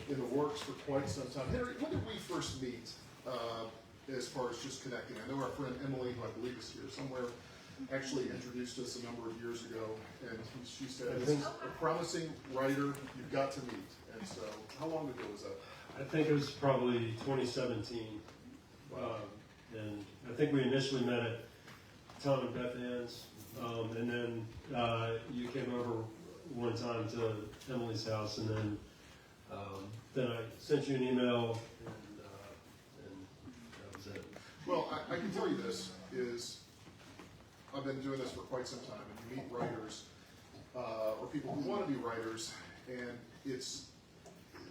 in the works for quite some time. Henry, when did we first meet as far as just connecting? I know our friend Emily, who I believe is here somewhere, actually introduced us a number of years ago, and she said, this is a promising writer you've got to meet. And so, how long ago was that? I think it was probably 2017. And I think we initially met at Tom and Beth Ann's, and then you came over one time to Emily's house, and then I sent you an email, and that was it. Well, I can tell you this, is I've been doing this for quite some time, and you meet writers, or people who want to be writers, and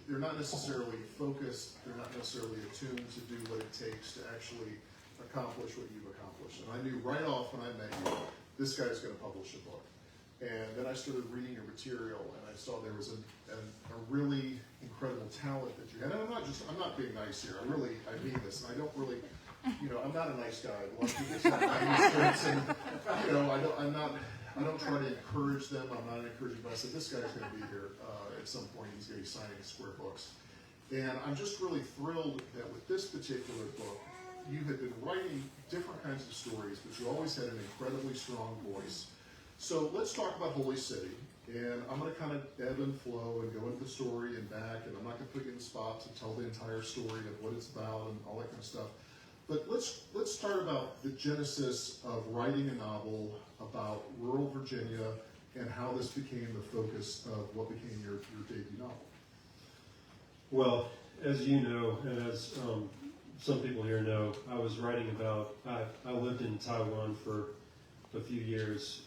they're not necessarily focused, they're not necessarily attuned to do what it takes to actually accomplish what you've accomplished. And I knew right off when I met you, this guy's going to publish a book. And then I started reading your material, and I saw there was a really incredible talent that you had. And I'm not being nice here. I mean this, and I don't really, I'm not a nice guy. A lot of people say nice things, and I don't try to encourage them. I'm not encouraging, but I said this guy's going to be here at some point. He's going to be signing square books, and I'm just really thrilled that with this particular book, you had been writing different kinds of stories, but you always had an incredibly strong voice. So let's talk about Holy City, and I'm going to kind of ebb and flow and go into the story and back, and I'm not going to put you in the spot to tell the entire story of what it's about and all that kind of stuff. But let's start about the genesis of writing a novel about rural Virginia and how this became the focus of what became your debut novel. Well, as you know, and as some people here know, I was writing about, I lived in Taiwan for a few years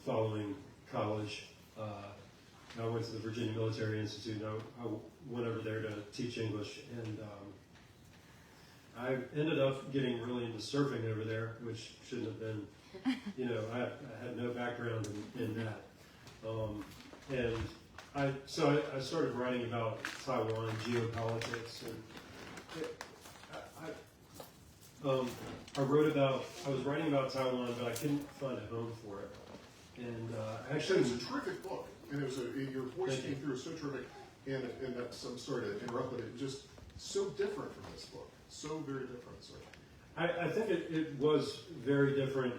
following college. I went to the Virginia Military Institute, and I went over there to teach English, and I ended up getting really into surfing over there, which shouldn't have been, I had no background in that. And I started writing about Taiwan, geopolitics, and I was writing about Taiwan, but I couldn't find a home for it. And actually, it was a terrific book, and your voice came through so terrific. And I'm sorry to interrupt, but it just so different from this book, so very different. So I think it was very different,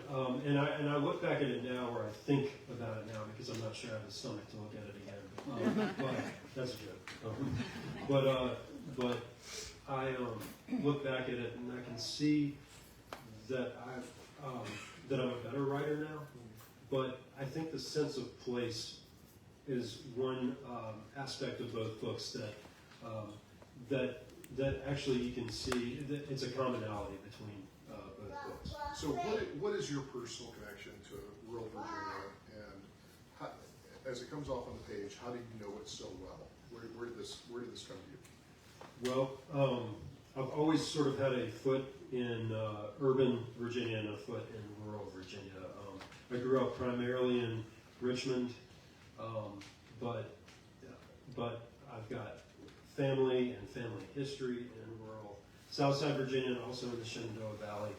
and I look back at it now, or I think about it now, because I'm not sure I have the stomach to look at it again. But that's a joke. But I look back at it, and I can see that I'm a better writer now. But I think the sense of place is one aspect of both books that actually you can see that it's a commonality between both books. So what is your personal connection to rural Virginia, and how, as it comes off on the page, how do you know it so well? Where did this come to you? Well, I've always sort of had a foot in urban Virginia and a foot in rural Virginia. I grew up primarily in Richmond, but I've got family and family history in rural Southside Virginia, and also in the Shenandoah Valley.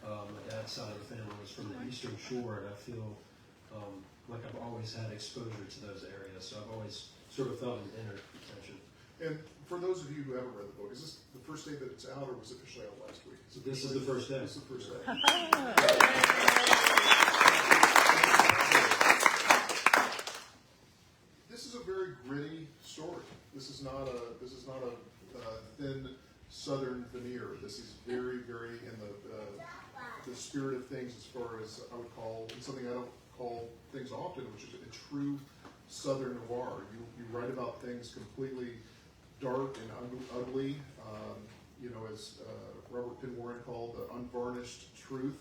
My dad's side of the family was from the Eastern Shore, and I feel like I've always had exposure to those areas, so I've always sort of felt an inner connection. And for those of you who haven't read the book, is this the first day that it's out, or was it officially out last week? This is the first day. This is the first day. This is a very gritty story. This is not a thin Southern veneer. This is very, very in the spirit of things, as far as I would call, and something I don't call things often, which is a true Southern noir. You write about things completely dark and ugly, as Robert Penn Warren called the unvarnished truth.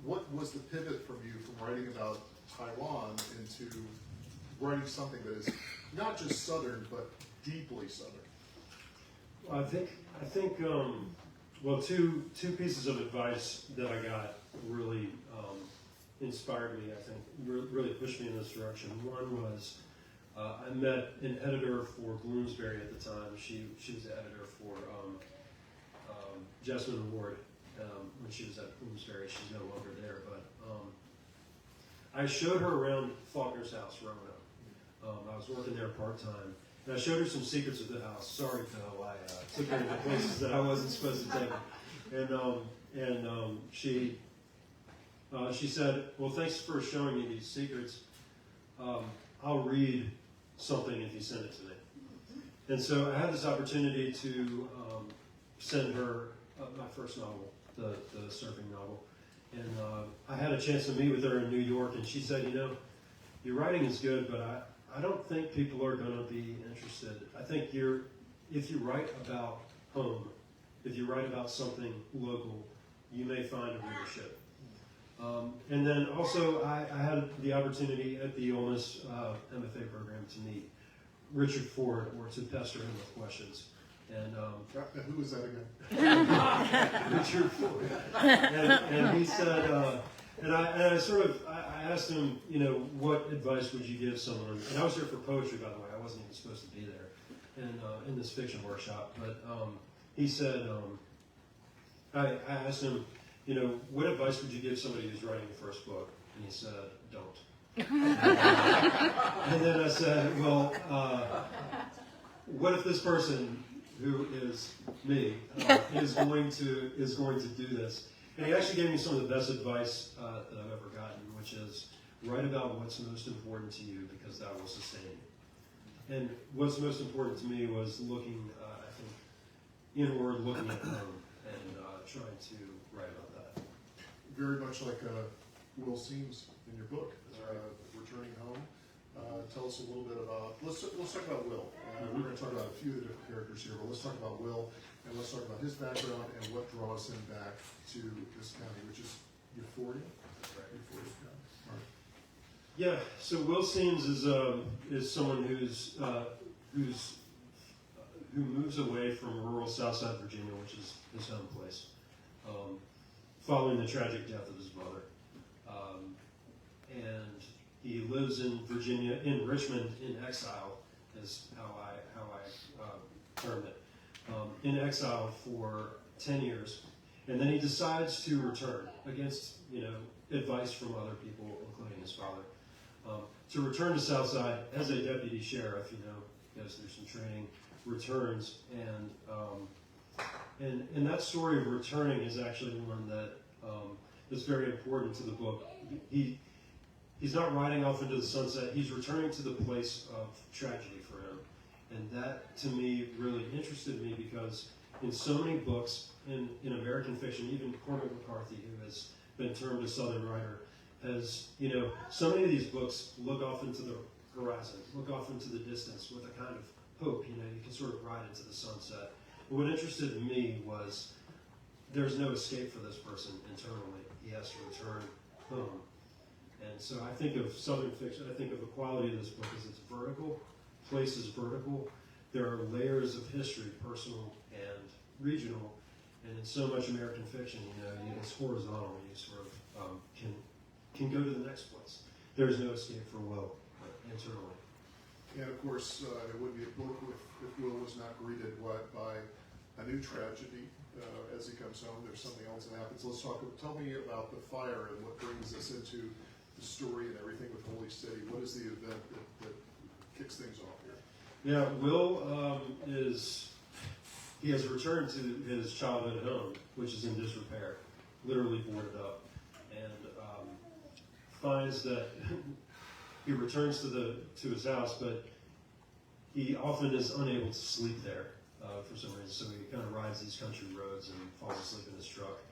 What was the pivot from you from writing about Taiwan into writing something that is not just Southern, but deeply Southern? Well, I think two pieces of advice that I got really inspired me, I think, really pushed me in this direction. One was I met an editor for Bloomsbury at the time. She was the editor for Jessamine Ward when she was at Bloomsbury. She's no longer there, but I showed her around Faulkner's house, Roanoke. I was working there part-time, And I showed her some secrets of the house. Sorry, Phil, I took her into places that I wasn't supposed to take her. And she said, well, thanks for showing me these secrets. I'll read something if you send it to me. And so I had this opportunity to send her my first novel, the surfing novel. And I had a chance to meet with her in New York, and she said, your writing is good, but I don't think people are going to be interested. I think if you write about home, if you write about something local, you may find a readership. And then also I had the opportunity at the Ole Miss MFA program to meet Richard Ford, or to pester him with questions. And who was that again? Richard Ford. And he said, I asked him, what advice would you give someone? And I was there for poetry, by the way. I wasn't even supposed to be there, and in this fiction workshop. But he said, I asked him, what advice would you give somebody who's writing the first book? And he said, don't. And then I said, well, what if this person, who is me, is going to do this? And he actually gave me some of the best advice that I've ever gotten, which is write about what's most important to you, because that will sustain you. And what's most important to me was looking, I think, inward, looking at home, and trying to write about that. Very much like Will Seams in your book, Returning Home. Tell us a little bit about, let's talk about Will. We're going to talk about a few of the different characters here, but let's talk about Will, and let's talk about his background and what draws him back to this county, which is Euphoria. Right. Euphoria County. Right. Yeah. So Will Seams is someone who moves away from rural Southside Virginia, which is his home place, following the tragic death of his mother, and he lives in Virginia, in Richmond, in exile, is how I termed it, in exile for 10 years, and then he decides to return against advice from other people, including his father, to return to Southside as a deputy sheriff. Goes through some training, returns, and that story of returning is actually one that is very important to the book. He's not riding off into the sunset. He's returning to the place of tragedy for him. And that, to me, really interested me, because in so many books in American fiction, even Cormac McCarthy, who has been termed a Southern writer, has, so many of these books look off into the horizon, look off into the distance with a kind of hope. You can sort of ride into the sunset. But what interested me was there's no escape for this person internally. He has to return home. And so I think of Southern fiction, I think of the quality of this book as it's vertical, place is vertical. There are layers of history, personal and regional. And in so much American fiction, it's horizontal. You sort of can go to the next place. There's no escape for Will internally. And of course, it would be a book if Will was not greeted by a new tragedy as he comes home. There's something else that happens. Tell me about the fire and what brings us into the story and everything with Holy City. What is the event that kicks things off here? Yeah, Will he has returned to his childhood home, which is in disrepair, literally boarded up, and finds that he returns to his house, but he often is unable to sleep there for some reason. So he kind of rides these country roads and falls asleep in his truck.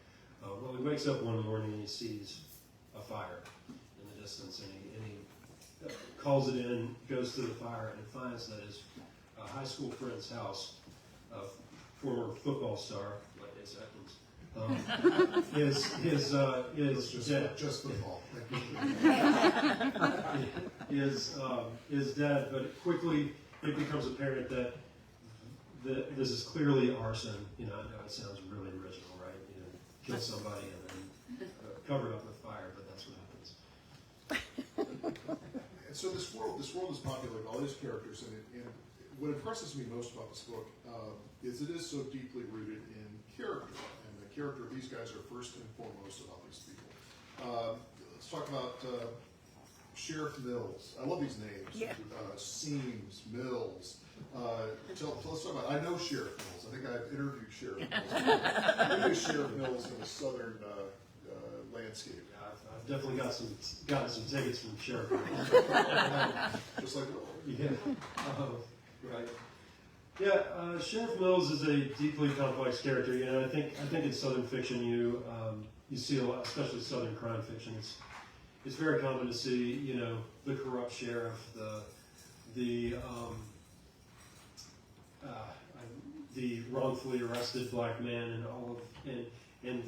Well, he wakes up one morning and he sees a fire in the distance, and he calls it in, goes to the fire, and finds that his high school friend's house, former football star like Ace Atkins, is dead. Just football. is dead, but quickly it becomes apparent that this is clearly arson. I know it sounds really original, right? Kill somebody and then cover it up with fire, but that's what happens. And so this world is populated with all these characters, and what impresses me most about this book is it is so deeply rooted in character, and the character of these guys are first and foremost about these people. Let's talk about Sheriff Mills. I love these names. Yeah. Seams, Mills. Tell us about. I know Sheriff Mills. I think I've interviewed Sheriff Mills. I knew Sheriff Mills in the southern landscape. I've definitely gotten some tickets from Sheriff. Just like Yeah. Right. Yeah. Sheriff Mills is a deeply complex character. You know, I think in Southern fiction you see a lot, especially Southern crime fiction. It's very common to see, you know, the corrupt sheriff, the wrongfully arrested black man, and all of and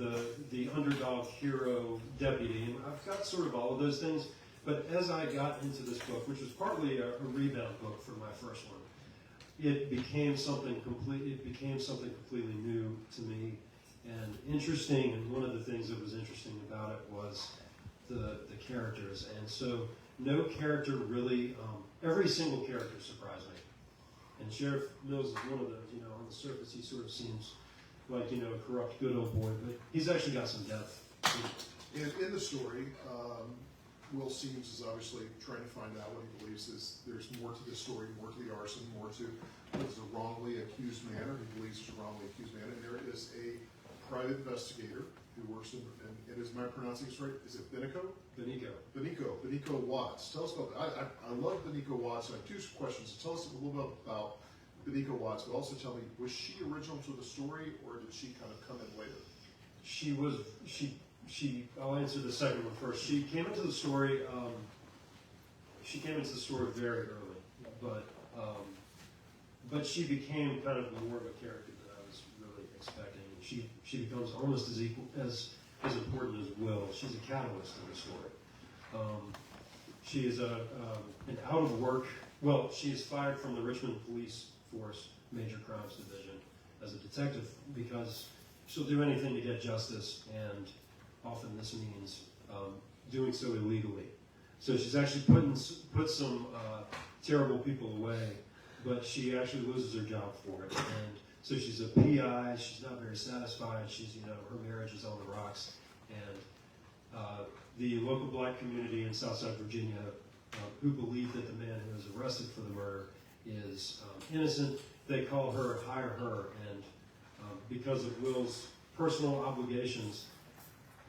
the underdog hero deputy. And I've got sort of all of those things. But as I got into this book, which was partly a rebound book for my first one, it became something completely new to me and interesting. And one of the things that was interesting about it was the characters. And so no character really, every single character surprised me. And Sheriff Mills is one of those. You know, on the surface he sort of seems like, you know, a corrupt good old boy, but he's actually got some depth. And in the story, Will Seams is obviously trying to find out what he believes is there's more to this story, more to the arson, more to what is a wrongly accused man, or he believes is a wrongly accused man. And there is a private investigator who works in, and is my pronouncing this right? Is it Benico? Benico Watts. Tell us about that. I love Benico Watts. I have two questions. Tell us a little bit about Benico Watts, but also tell me, was she original to the story, or did she kind of come in later? I'll answer the second one first. She came into the story. Very early, but she became kind of more of a character than I was really expecting. She becomes almost as important as Will. She's a catalyst in the story. She is an out of work. Well, she is fired from the Richmond Police Force Major Crimes Division as a detective because she'll do anything to get justice, and often this means doing so illegally. So she's actually put some terrible people away, but she actually loses her job for it. And so she's a PI. She's not very satisfied. Her marriage is on the rocks. And the local black community in Southside Virginia, who believe that the man who was arrested for the murder is innocent, they hire her, and because of Will's personal obligations,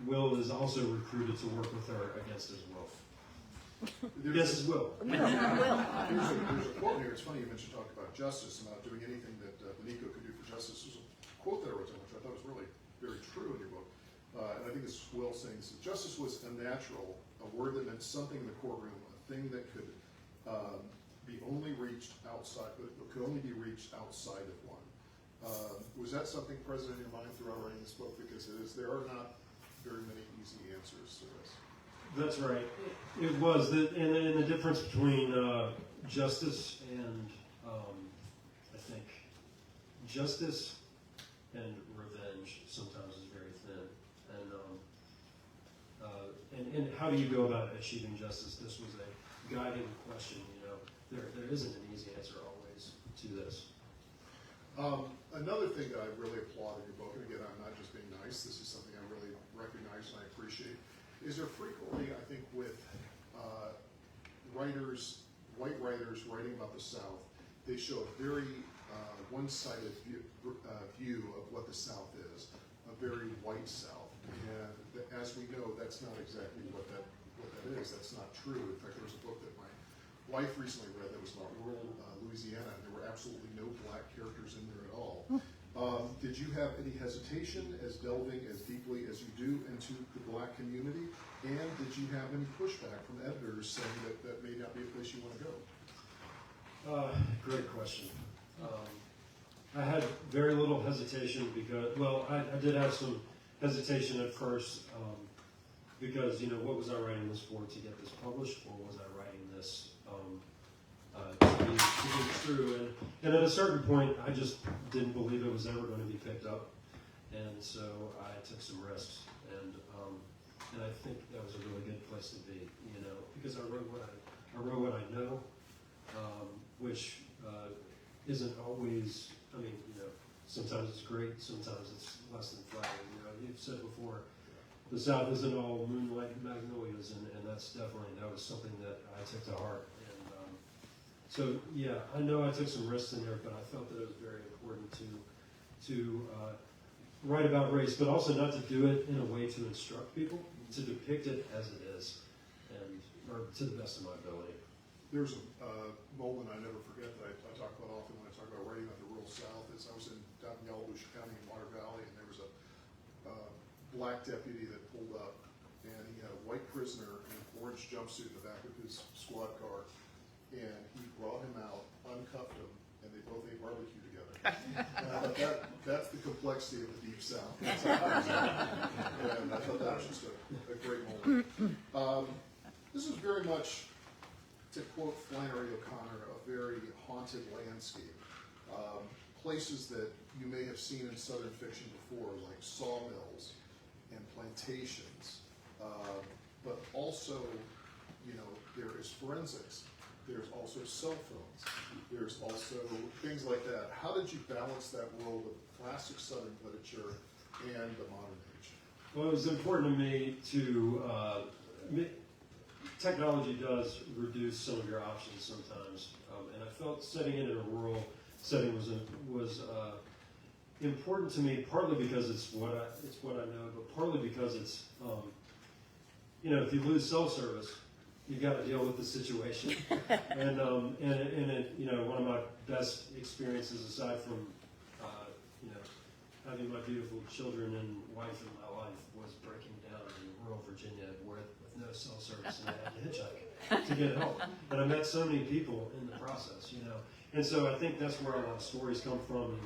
Will is also recruited to work with her against his will. Against his will. There's a quote here. It's funny you mentioned talking about justice and not doing anything that Benico could do for justice. There's a quote that I wrote down, which I thought was really very true in your book. And I think this is Will saying this. Justice was unnatural, a word that meant something in the courtroom, a thing that could be only reached outside, but could only be reached outside of one. Was that something present in your mind throughout writing this book? Because there are not very many easy answers to this. That's right. It was, and the difference between justice and, I think, justice and revenge sometimes is very thin. And how do you go about achieving justice? This was a guiding question. There isn't an easy answer always to this. Another thing that I really applaud in your book, and again, I'm not just being nice, this is something I really recognize and I appreciate, is there frequently, I think, with white writers writing about the South, they show a very one-sided view of what the South is, a very white South. And as we know, that's not exactly what that is. That's not true. In fact, there was a book that my wife recently read that was about rural Louisiana, and there were absolutely no black characters in there at all. Did you have any hesitation as delving as deeply as you do into the black community? And did you have any pushback from editors saying that may not be a place you want to go? Great question. I had very little hesitation because, I did have some hesitation at first because, what was I writing this for, to get this published, or was I writing this to be true? And at a certain point, I just didn't believe it was ever going to be picked up, and so I took some risks, and I think that was a really good place to be, because I wrote what I know, which isn't always. Sometimes it's great, sometimes it's less than flattering. You've said before, the South isn't all moonlight and magnolias, and that was something that I took to heart. And so yeah, I know I took some risks in there, but I felt that it was very important to write about race, but also not to do it in a way to instruct people, to depict it as it is, or to the best of my ability. There's a moment I never forget that I talk about often when I talk about writing about the rural South. Is I was down in Yalobusha County in Water Valley, and there was a black deputy that pulled up, and he had a white prisoner in an orange jumpsuit in the back of his squad car, and he brought him out, uncuffed him, and they both ate barbecue together. That's the complexity of the Deep South. And I thought that was just a great moment. This is very much, to quote Flannery O'Connor, a very haunted landscape. Places that you may have seen in Southern fiction before, like sawmills and plantations, but also, there is forensics. There's also cell phones. There's also things like that. How did you balance that world of classic Southern literature and the modern age? Well, it was important to me to, technology does reduce some of your options sometimes, and I felt setting it in a rural setting was important to me, partly because it's what I know, but partly because it's, if you lose cell service, you got to deal with the situation. And one of my best experiences, aside from having my beautiful children and wife in my life, was breaking down in rural Virginia with no cell service, and I had to hitchhike to get help. And I met so many people in the process, And so I think that's where a lot of stories come from.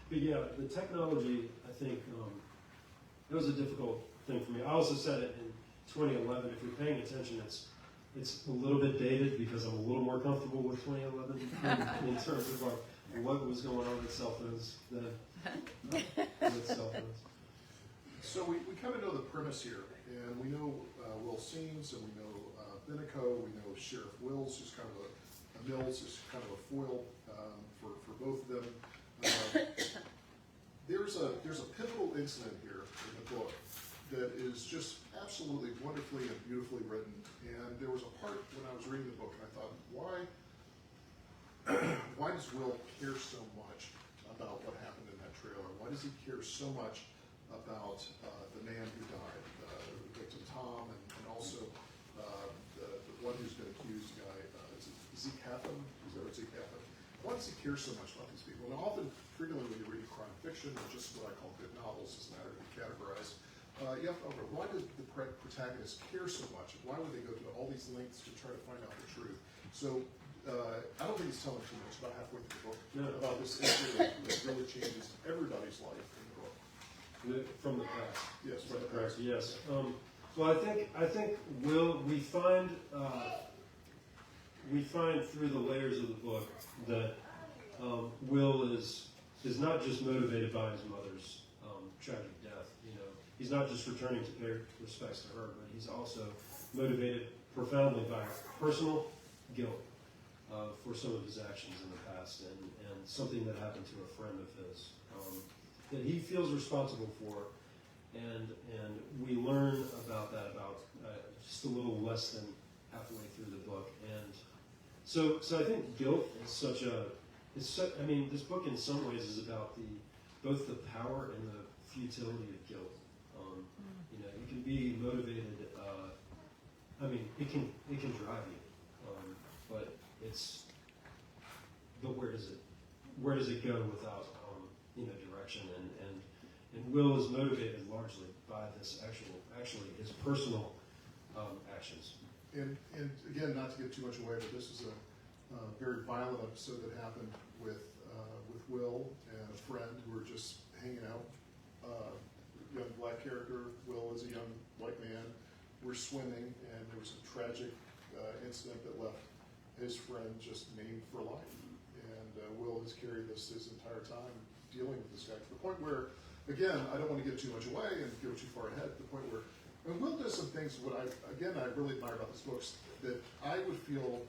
But yeah, the technology, I think, it was a difficult thing for me. I also said it in 2011. If you're paying attention, it's a little bit dated because I'm a little more comfortable with 2011 in terms of what was going on with cell phones than with cell phones. So we kind of know the premise here, and we know Will Seams, and we know Binico, we know Sheriff Wills, who's kind of Mills is kind of a foil for both of them. There's a pivotal incident here in the book that is just absolutely wonderfully and beautifully written. And there was a part when I was reading the book, and I thought, why does Will care so much about what happened in that trailer? Why does he care so much about the man who died, victim Tom, and also the one who's been accused guy? Zeke Happen? Is that Zeke Happen? Why does he care so much about these people? And often, frequently, when you read crime fiction, or just what I call good novels, doesn't matter to be categorized, you have to wonder, why did the protagonist care so much? Why would they go to all these lengths to try to find out the truth? So, I don't think he's telling too much about halfway through the book about this issue that really changes everybody's life in the book. From the past. Yes, from the past. Yes. Well, I think we find through the layers of the book that Will is not just motivated by his mother's tragic death. He's not just returning to pay respects to her, but he's also motivated profoundly by personal guilt for some of his actions in the past, and something that happened to a friend of his that he feels responsible for, and we learn about that just a little less than halfway through the book. And so I think guilt is this book in some ways is about both the power and the futility of guilt. You can be motivated. It can drive you, but where does it go without direction? And Will is motivated largely by this actually his personal actions. And again, not to give too much away, but this is a very violent episode that happened with Will and a friend who were just hanging out. Young black character, Will is a young white man. We're swimming, and there was a tragic incident that left his friend just maimed for life. And Will has carried this his entire time dealing with this guy to the point where, again, I don't want to give too much away and go too far ahead, to the point where Will does some things, I really admire about this book, that I would feel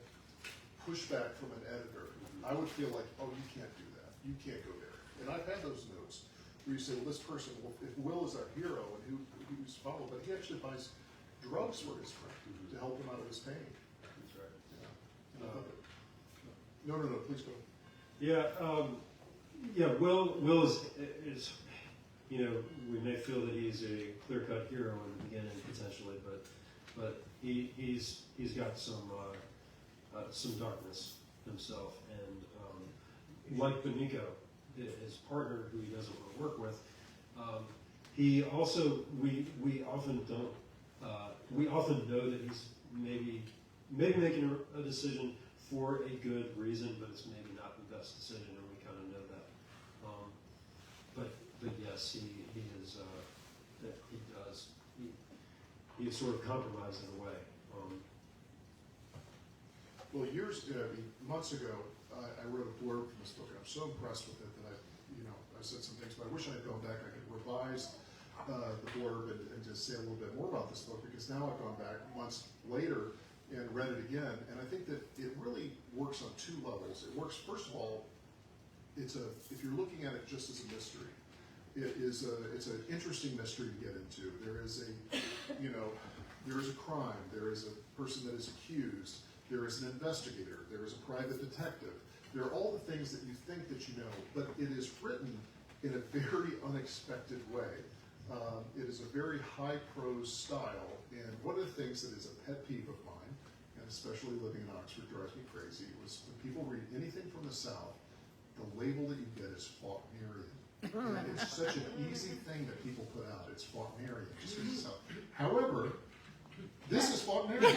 pushback from an editor. I would feel like, oh, you can't do that. You can't go there. And I've had those notes. where you say, well, this person, well, if Will is our hero and who's followed, but he actually buys drugs for his friend to help him out of his pain. That's right. Yeah. No, please go. Yeah, Will is, you know, we may feel that he's a clear-cut hero in the beginning potentially, but he's got some darkness himself, and like Beniko, his partner who he doesn't want to work with, he also we often know that he's maybe making a decision for a good reason, but it's maybe not the best decision, and we kind of know that. But yes, he is he is sort of compromised in a way. Well, months ago, I wrote a blurb from this book, and I'm so impressed with it that I said some things, but I wish I had gone back. I could revise the blurb and just say a little bit more about this book, because now I've gone back months later and read it again, and I think that it really works on two levels. It works, first of all, if you're looking at it just as a mystery, it's an interesting mystery to get into. There is a crime, there is a person that is accused, there is an investigator, there is a private detective. There are all the things that you think that you know, but it is written in a very unexpected way. It is a very high prose style, and one of the things that is a pet peeve of mine, and especially living in Oxford drives me crazy, was when people read anything from the South, the label that you get is Faulknerian. And it's such an easy thing that people put out. It's Faulknerian. Just because it's South. However, this is Faulknerian. So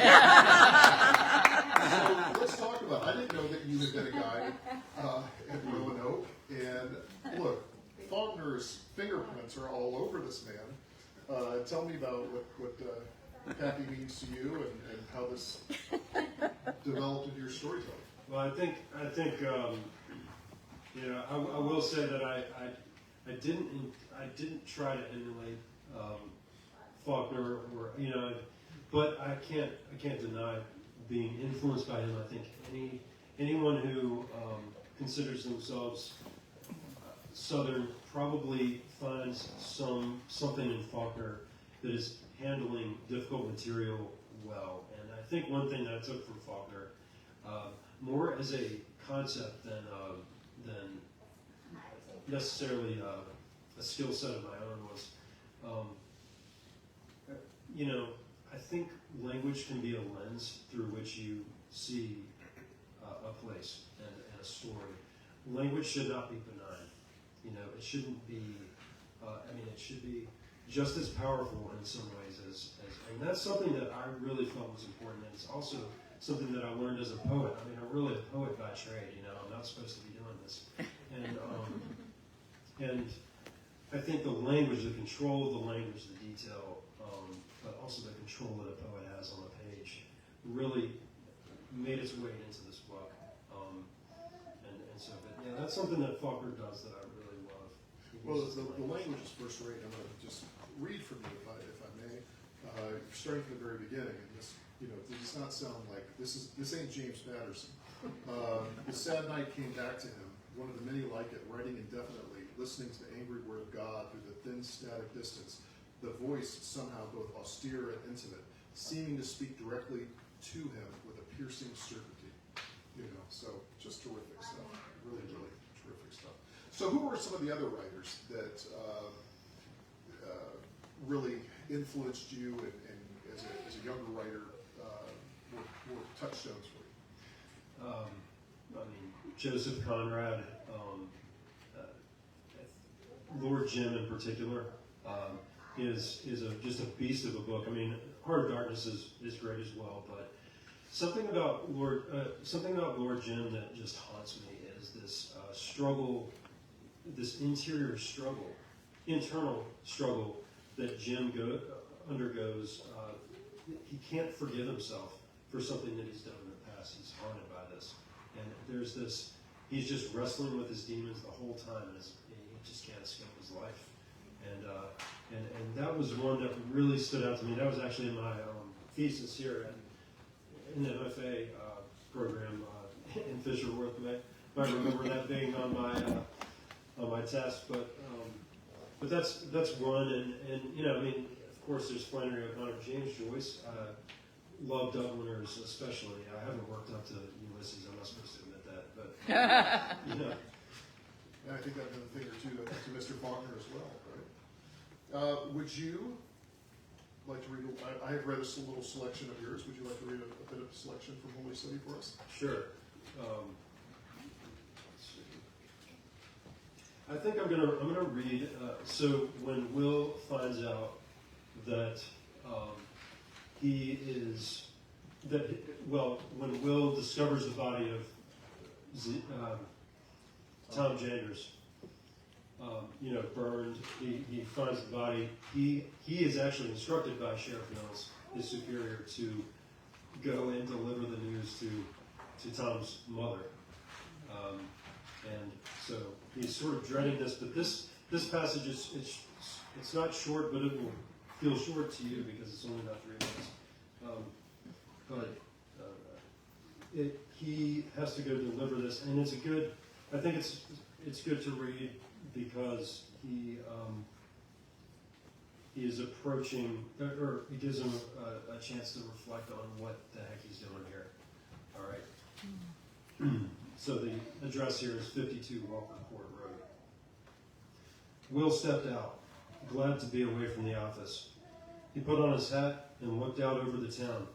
let's talk about it. I didn't know that you had been a guy at Roanoke. And look, Faulkner's fingerprints are all over this man. Tell me about what Kathy means to you and how this developed into your storytelling. Well, I think I will say that I didn't try to emulate Faulkner, or but I can't deny being influenced by him. I think anyone who considers themselves Southern probably finds something in Faulkner that is handling difficult material well. And I think one thing that I took from Faulkner, more as a concept than necessarily a skill set of my own, was, I think language can be a lens through which you see a place and a story. Language should not be benign. It shouldn't be, it should be just as powerful in some ways and that's something that I really felt was important, and it's also something that I learned as a poet. I'm really a poet by trade, I'm not supposed to be doing this. And I think the language, the control of the language, the detail, but also the control that a poet has on a page really made its way into this book. But that's something that Faulkner does that I really love. Well, the language is first rate. I'm going to just read from you, if I may. Starting from the very beginning, and this does not sound like this ain't James Patterson. The sad night came back to him, one of the many like it, writing indefinitely, listening to the angry word of God through the thin static distance, the voice somehow both austere and intimate, seeming to speak directly to him with a piercing certainty. So just terrific stuff. Really, really terrific stuff. So who were some of the other writers that really influenced you and as a younger writer were touchstones for you? Joseph Conrad, Lord Jim in particular, is just a beast of a book. Heart of Darkness is great as well, but something about Lord Jim that just haunts me is this struggle, this internal struggle that Jim undergoes. He can't forgive himself for something that he's done in the past. He's haunted by this, and there's this. He's just wrestling with his demons the whole time, and he just can't escape his life. And that was one that really stood out to me. That was actually in my thesis here in the MFA program in Fisher-Worth. I remember that being on my test, but But that's one, and you know, I mean, of course, there's Flannery O'Connor, James Joyce. Love Dubliners especially. I haven't worked up to Ulysses. I'm not supposed to admit that, but you know. And I think I've done a thing or two to Mr. Faulkner as well, right? Would you like to read? I have read a little selection of yours. Would you like to read a bit of a selection from Holy Study for us? Sure. Let's see. I think I'm gonna read. So when Will finds out that when Will discovers the body of Tom Janders, burned, he finds the body. He is actually instructed by Sheriff Mills, his superior, to go and deliver the news to Tom's mother. And so he's sort of dreading this, but this passage it's not short, but it will feel short to you because it's only about 3 minutes. He has to go deliver this, and it's good. I think it's good to read because he is approaching, or he gives him a chance to reflect on what the heck he's doing here. All right. So the address here is 52 Walker Court Road. Will stepped out, glad to be away from the office. He put on his hat and looked out over the town.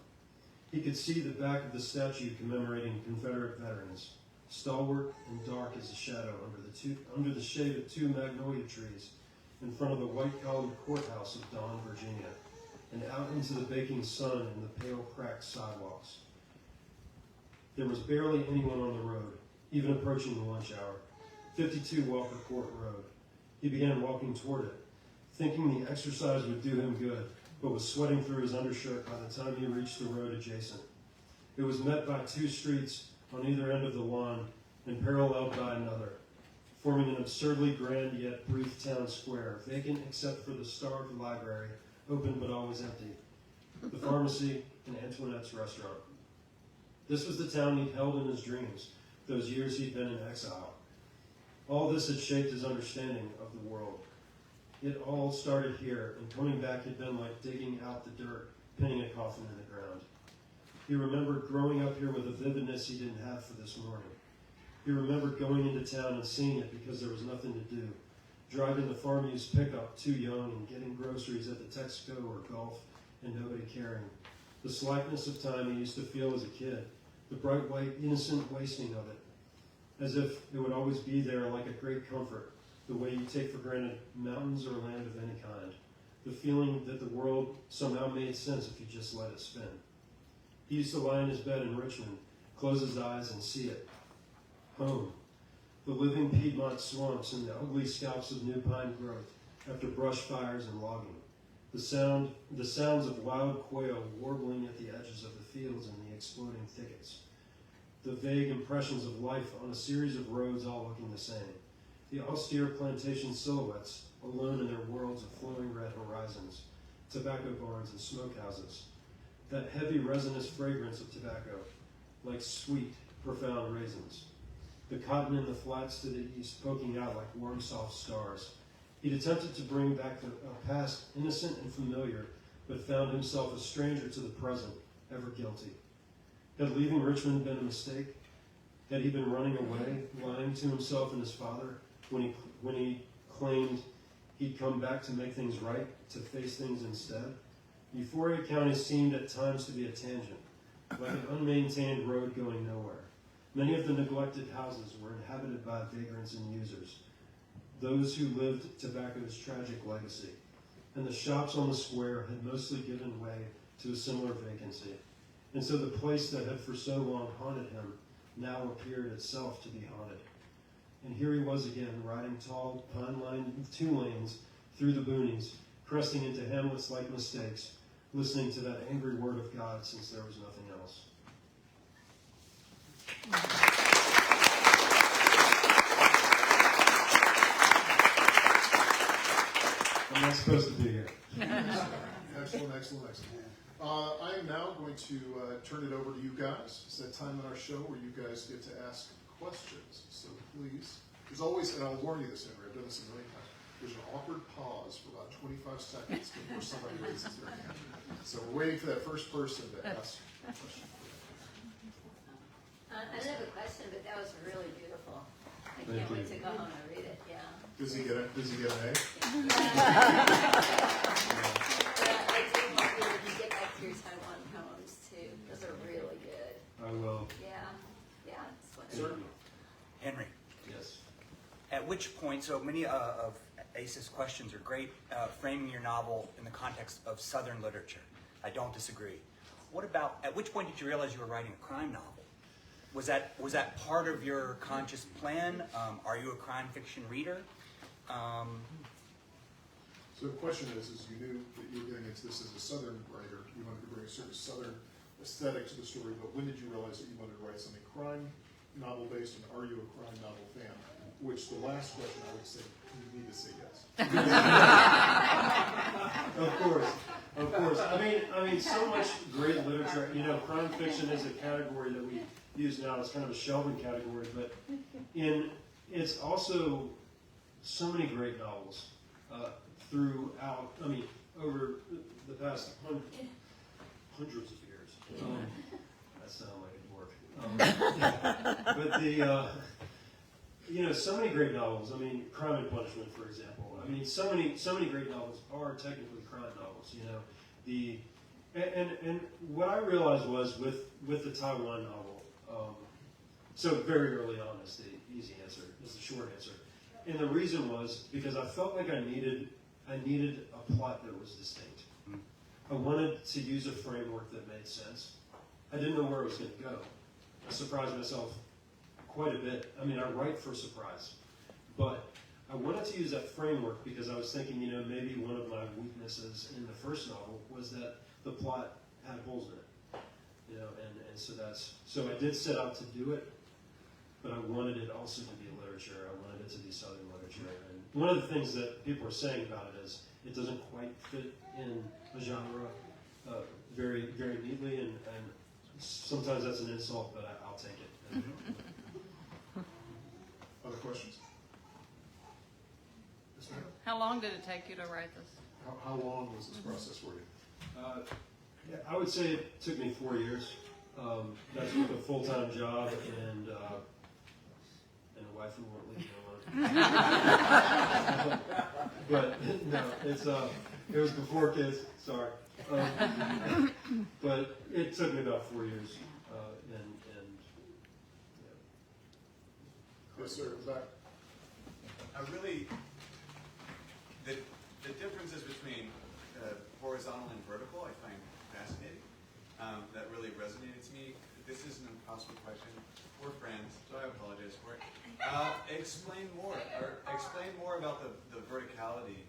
He could see the back of the statue commemorating Confederate veterans, stalwart and dark as a shadow under the shade of 2 magnolia trees in front of the white-collared courthouse of Dawn, Virginia, and out into the baking sun and the pale, cracked sidewalks. There was barely anyone on the road, even approaching the lunch hour. 52 Walker Court Road. He began walking toward it, thinking the exercise would do him good, but was sweating through his undershirt by the time he reached the road adjacent. It was met by 2 streets on either end of the lawn and paralleled by another, forming an absurdly grand yet brief town square, vacant except for the starved library, open but always empty, the pharmacy, and Antoinette's restaurant. This was the town he'd held in his dreams, those years he'd been in exile. All this had shaped his understanding of the world. It all started here, and coming back had been like digging out the dirt, pinning a coffin in the ground. He remembered growing up here with a vividness he didn't have for this morning. He remembered going into town and seeing it because there was nothing to do, driving the farm use pickup too young and getting groceries at the Texaco or Gulf and nobody caring. The slackness of time he used to feel as a kid, the bright white innocent wasting of it, as if it would always be there like a great comfort, the way you take for granted mountains or land of any kind, the feeling that the world somehow made sense if you just let it spin. He used to lie in his bed in Richmond, close his eyes and see it. Home. The living Piedmont swamps and the ugly scalps of new pine growth after brush fires and logging. The sounds of wild quail warbling at the edges of the fields and the exploding thickets. The vague impressions of life on a series of roads all looking the same. The austere plantation silhouettes, alone in their worlds of flowing red horizons, tobacco barns and smokehouses. That heavy resinous fragrance of tobacco, like sweet, profound raisins. The cotton in the flats to the east poking out like warm, soft stars. He'd attempted to bring back a past innocent and familiar, but found himself a stranger to the present, ever guilty. Had leaving Richmond been a mistake? Had he been running away, lying to himself and his father, when he claimed he'd come back to make things right, to face things instead? Euphoria County seemed at times to be a tangent, like an unmaintained road going nowhere. Many of the neglected houses were inhabited by vagrants and users, those who lived tobacco's tragic legacy, and the shops on the square had mostly given way to a similar vacancy. And so the place that had for so long haunted him now appeared itself to be haunted. And here he was again, riding tall, pine-lined 2 lanes through the boonies, cresting into hamlets-like mistakes, listening to that angry word of God since there was nothing else. I'm not supposed to be here. Excellent. I am now going to turn it over to you guys. It's that time in our show where you guys get to ask questions. So please, as always, and I'll warn you this, Henry, I've done this a million times. there's an awkward pause for about 25 seconds before somebody raises their hand. So we're waiting for that first person to ask a question. I don't have a question, but that was really beautiful. I Thank can't wait you. to go home and read it, yeah. Does he get an A? But I do hope you get back to your Taiwan poems too. Those are really good. I will. Yeah, it's wonderful. Certainly. Henry, Yes. at which point, so many of Ace's questions are great, framing your novel in the context of Southern literature. I don't disagree. What about, at which point did you realize you were writing a crime novel? Was that part of your conscious plan? Are you a crime fiction reader? So the question is you knew that you were getting into this as a Southern writer. You wanted to bring a certain Southern aesthetic to the story, but when did you realize that you wanted to write something crime novel based, and are you a crime novel fan? Which the last question I would say, you need to say yes. Of course. I mean, so much great literature. You know, crime fiction is a category that we use now. It's kind of a shelving category, but it's also so many great novels throughout. I mean, over the past hundreds of years. That sounds like a dork. But you know, so many great novels. I mean, Crime and Punishment, for example. I mean, so many great novels are technically crime novels. You know, and what I realized was with the Taiwan novel. So very early on is the easy answer, is the short answer, and the reason was because I felt like I needed a plot that was distinct. I wanted to use a framework that made sense. I didn't know where it was going to go. I surprised myself quite a bit. I mean, I write for surprise, but I wanted to use that framework because I was thinking, you know, maybe one of my weaknesses in the first novel was that the plot had holes in it, you know, and so I did set out to do it, but I wanted it also to be literature. I wanted it to be Southern literature, and one of the things that people are saying about it is it doesn't quite fit in a genre very, very neatly, and sometimes that's an insult, but I'll take it. Other questions? Yes, ma'am. How long did it take you to write this? How long was this process for you? Yeah, I would say it took me 4 years. That's with a full-time job and a wife who won't leave me alone. But no, it was before kids. Sorry, but it took me about 4 years. Yes, sir. Back. The differences between horizontal and vertical I find fascinating. That really resonated to me. This is an impossible question. We're friends, so I apologize for it. Explain more about the verticality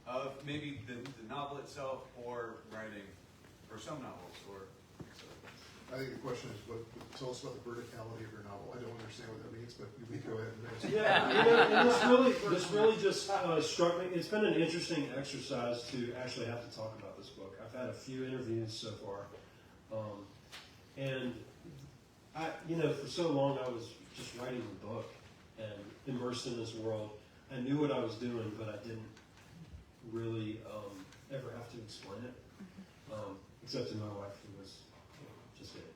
of maybe the novel itself, or writing, or some novels, or. I think the question is, tell us about the verticality of your novel. I don't understand what that means, but you can go ahead and answer. Yeah, you know, and this really just struck me. It's been an interesting exercise to actually have to talk about this book. I've had a few interviews so far, and I, you know, for so long I was just writing the book and immersed in this world. I knew what I was doing, but I didn't really ever have to explain it, except to my wife, who was just kidding.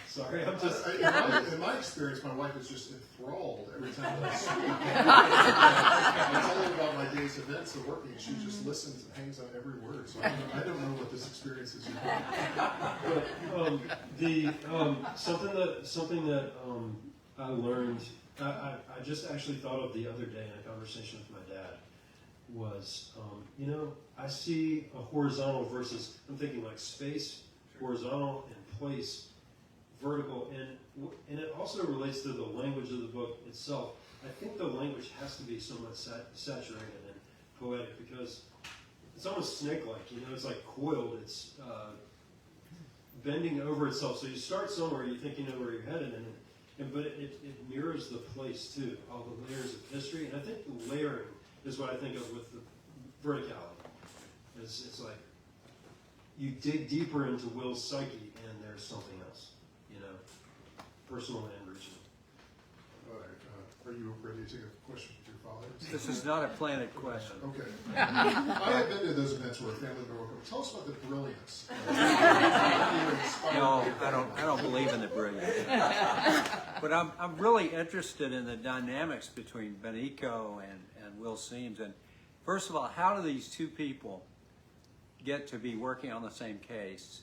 Sorry, I'm just. In my experience, my wife is just enthralled every time I speak. I tell her about my day's events and working, and she just listens and hangs on every word. So I don't know what this experience is. But something that I learned, I just actually thought of the other day in a conversation with my dad was, you know, I see a horizontal versus, I'm thinking like space, horizontal, and place, vertical, and it also relates to the language of the book itself. I think the language has to be somewhat saturated and poetic because it's almost snake-like, you know, it's like coiled, it's bending over itself. So you start somewhere, you think you know where you're headed, but it mirrors the place too, all the layers of history. And I think the layering is what I think of with the verticality. It's like you dig deeper into Will's psyche, and there's something else, you know, personal and regional. All right. Are you ready to take a question with your father? This is not a planted question. Okay. I have been to those events where a family member will come. Tell us about the brilliance. No, I don't believe in the brilliant. But I'm really interested in the dynamics between Benico and Will Seams. And first of all, how do these two people get to be working on the same case?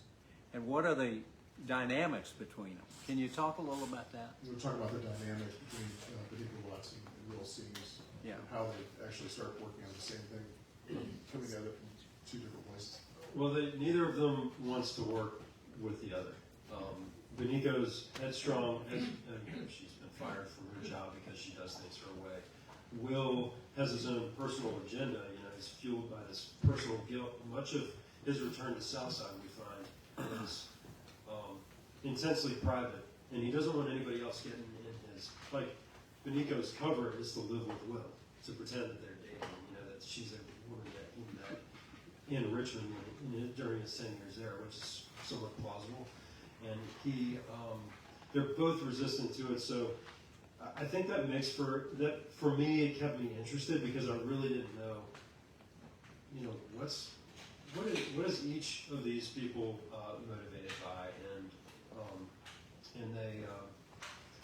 And what are the dynamics between them? Can you talk a little about that? We're talking about the dynamic between Benito Watson and Will Seams, Yeah. and how they actually start working on the same thing, coming at it from two different places. Well, neither of them wants to work with the other. Benico's headstrong, and she's been fired from her job because she does things her way. Will has his own personal agenda. He's fueled by this personal guilt. Much of his return to Southside, we find, is intensely private, and he doesn't want anybody else getting in his. Like Benico's cover is to live with Will, to pretend that they're dating. That she's a woman that he met in Richmond during his 10 years there, which is somewhat plausible. And they're both resistant to it. So I think that makes for me, it kept me interested because I really didn't know, what is each of these people motivated by, and they,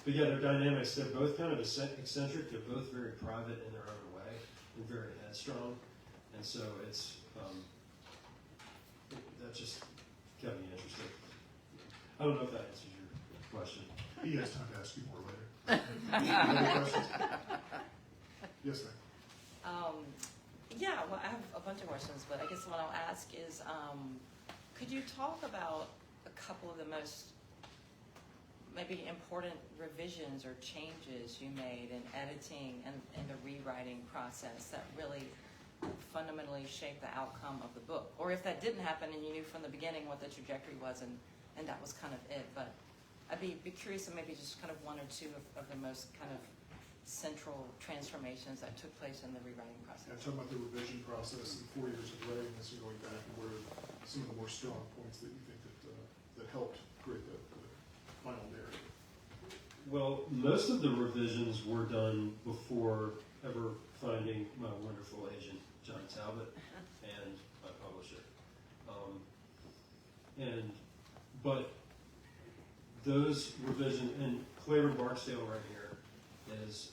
but yeah, their dynamics. They're both kind of eccentric. They're both very private in their own way and very headstrong, and so it's that just kept me interested. I don't know if that answers your question. He has time to ask you more later. Any questions? Yes, ma'am. Yeah, well, I have a bunch of questions, but I guess what I'll ask is, could you talk about a couple of the most maybe important revisions or changes you made in editing and the rewriting process that really fundamentally shaped the outcome of the book? Or if that didn't happen and you knew from the beginning what the trajectory was and that was kind of it, but I'd be curious of maybe just kind of one or two of the most kind of central transformations that took place in the rewriting process. I'm talking about the revision process and 4 years of writing this and going back, and what are some of the more strong points that you think that helped create the final narrative? Well, most of the revisions were done before ever finding my wonderful agent, John Talbot, and my publisher. But those revisions, and Claiborne Barksdale right here is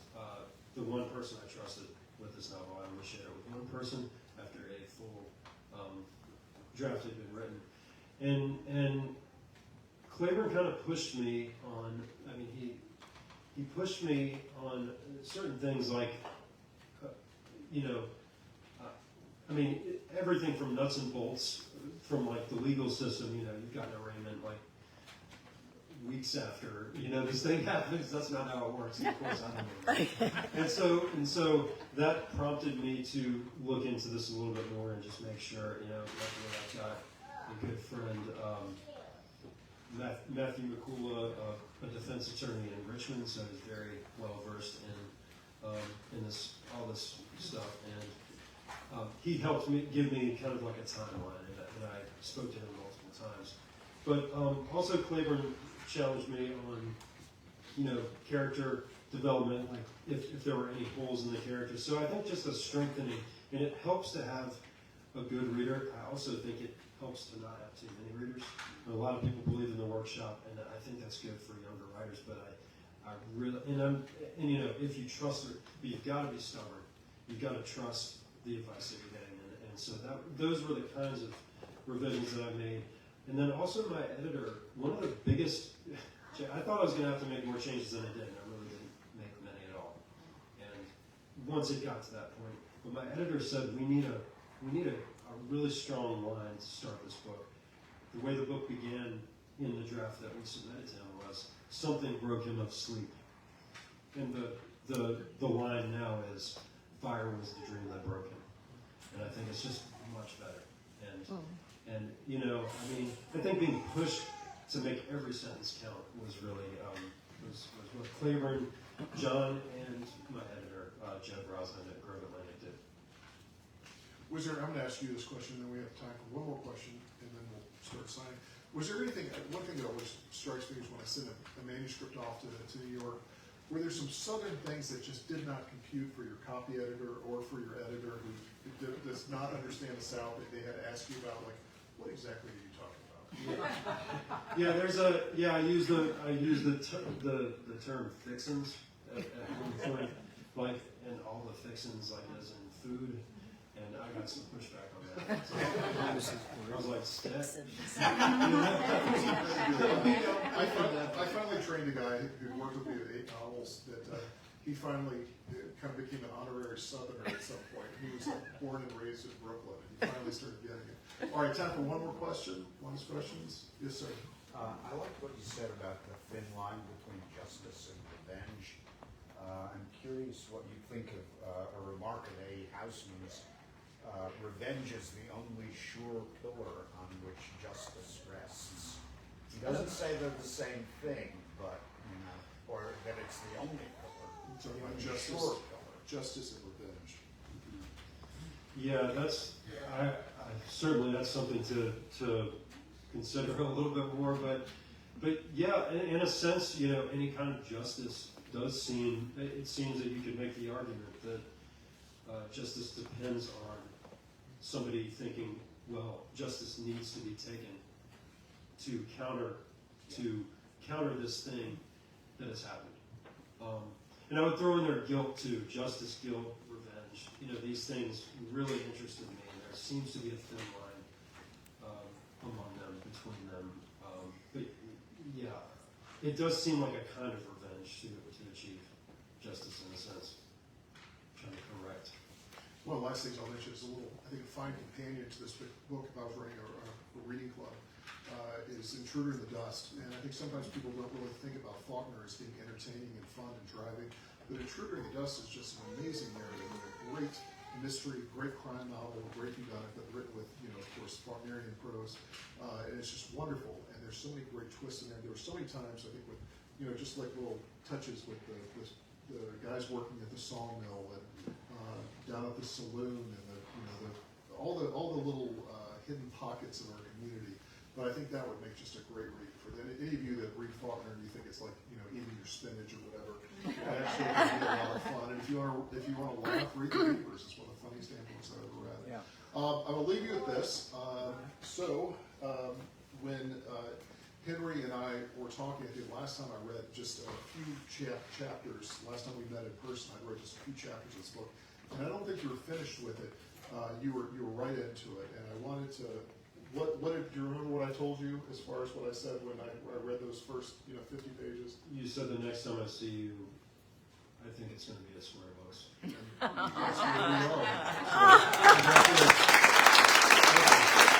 the one person I trusted with this novel. I only shared it with one person after a full draft had been written. And Claiborne kind of pushed me on, he pushed me on certain things like, everything from nuts and bolts, from like the legal system, you've got an arraignment like weeks after, this thing happens. That's not how it works. Of course, I don't know. And so that prompted me to look into this a little bit more and just make sure, luckily I've got a good friend, Matthew McCullough, a defense attorney in Richmond, so he's very well versed in all this stuff, and he helped me give me kind of like a timeline, and I spoke to him multiple times. But also Claiborne challenged me on, character development, like if there were any holes in the characters. So I think just a strengthening, and it helps to have a good reader. I also think it helps to not have too many readers. A lot of people believe in the workshop, and I think that's good for younger writers. But I really, if you trust it, but you've got to be stubborn. You've got to trust the advice that you're getting, and so those were the kinds of revisions that I made. And then also my editor, one of the biggest, I thought I was going to have to make more changes than I did, and I really didn't make many at all. And once it got to that point, but my editor said we need a really strong line to start this book. The way the book began in the draft that we submitted to him was, something broke him of sleep. And the line now is, fire was the dream that broke him. And I think it's just much better. And I think being pushed to make every sentence count was really, was what Claiborne, John, and my editor, Jeb Roslin at Grove Atlantic did. I'm going to ask you this question, then we have time for one more question, and then we'll start signing. Was there anything, one thing that always strikes me is when I send a manuscript off to New York, were there some southern things that just did not compute for your copy editor or for your editor who does not understand the South, that they had to ask you about, like, what exactly are you talking about? I use the term fixins at one point, like, and all the fixins, like, as in food, and I got some pushback on that. So, I was like, stat? I finally trained a guy who worked with me at 8 novels that he finally kind of became an honorary Southerner at some point. He was like born and raised in Brooklyn, and he finally started getting it. All right, time for one more question. Last questions? Yes, sir. I liked what you said about the thin line between justice and revenge. I'm curious what you think of a remark of A. Houseman's. Revenge is the only sure pillar on which justice rests. He doesn't say they're the same thing, but, you know, or that it's the only pillar. So The about only justice, sure pillar. justice and revenge. Yeah, I certainly that's something to consider a little bit more, but yeah, in a sense, you know, any kind of justice does seem, it seems that you could make the argument that justice depends on somebody thinking, well, justice needs to be taken to counter this thing that has happened. And I would throw in there guilt too, justice, guilt, revenge. You know, these things really interested me, and there seems to be a thin line among them, between them. But yeah, it does seem like a kind of revenge to achieve justice in a sense. I'm trying to correct. One of the last things I'll mention is a little, I think, a fine companion to this book if I was running a reading club, is Intruder in the Dust. And I think sometimes people don't really think about Faulkner as being entertaining and fun and driving, but Intruder in the Dust is just an amazing narrative, and a great mystery, great crime novel, great whodunit, but written with, you know, of course, Faulknerian prose, and it's just wonderful. And there's so many great twists in there. There were so many times, I think, with, you know, just like little touches with the guys working at the sawmill and down at the saloon, and all the little hidden pockets of our community. But I think that would make just a great read for any of you that read Faulkner and you think it's like, you know, eating your spinach or whatever. It actually can be a lot of fun. And if you want to laugh, read the papers. It's one of the funniest damn books I've ever read. Yeah. I will leave you with this. When Henry and I were talking, I think last time I read just a few chapters. Last time we met in person, I read just a few chapters of this book, and I don't think you were finished with it. You were right into it, and I wanted to. What do you remember what I told you as far as what I said when I read those first 50 pages? You said the next time I see you, I think it's going to be a swear box. Yes, you are. So, congratulations.